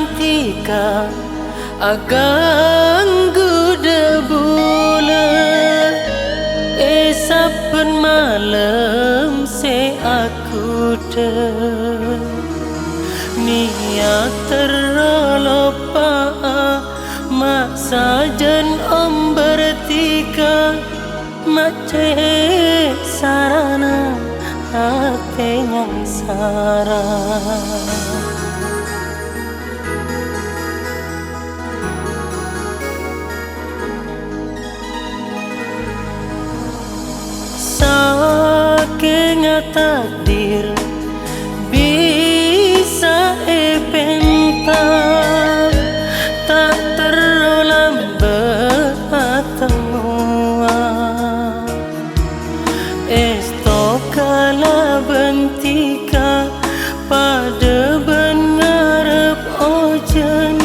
bantika agang guda bulan esapen malam se aku deh niat terlopa mak sajen om bertika mace sarana hati yang sarang saking takdir bisa pentar tak terlambat temuan esto kala bentika pada bengarep ojen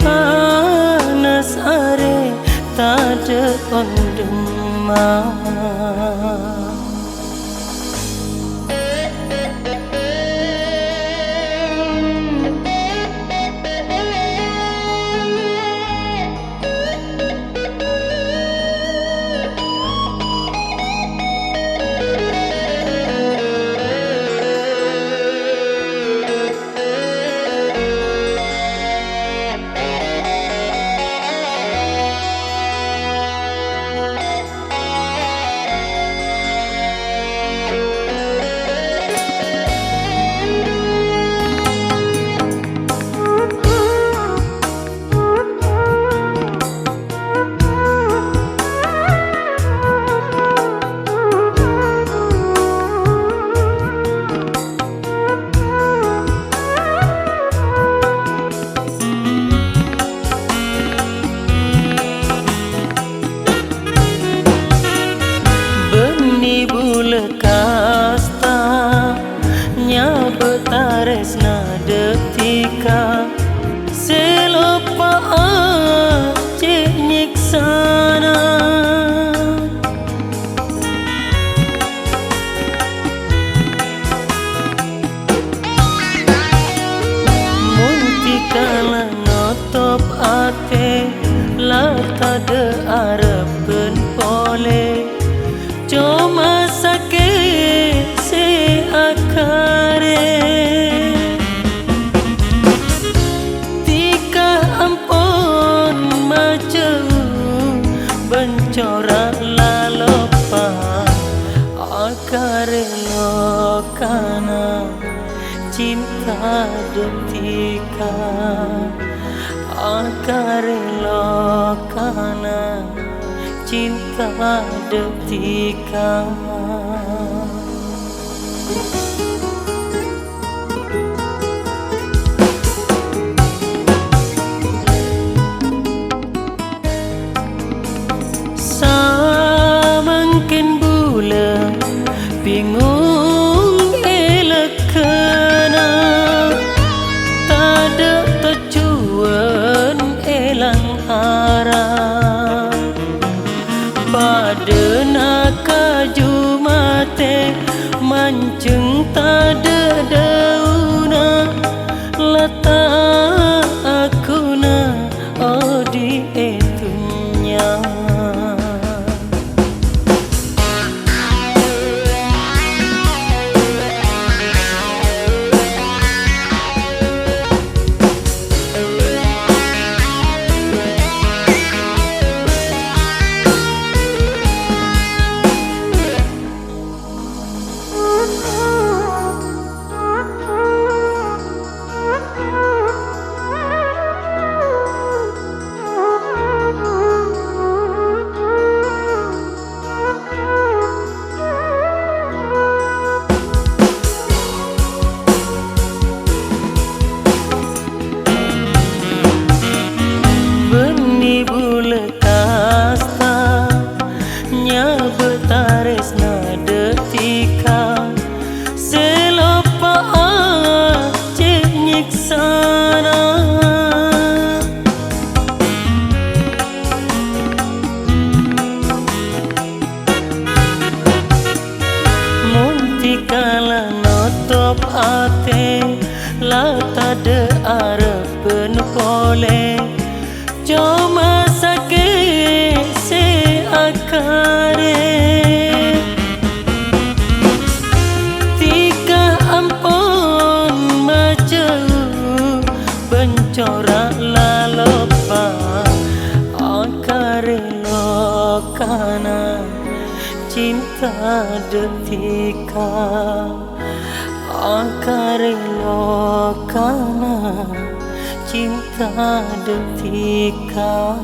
panas are tak ada ondemang kasta nya betares na detika selopa cek nyiksana muntikala notop ate lata de arepen pole cuma sakit se akare tika ampun maju bencora lalopa akare lokana cinta detika akare lokana cinta detika samangkin bulan bingung elakana tak ada tujuan elang arah pada nakaju mate mancung tada dauna letak aku na odi etunya boleh cuma sakit seakare tika ampun macam bencorak lalopa akare lokana cinta detika akare lokana cinta detika.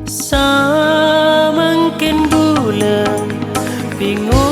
Sa mungkin bulan bingung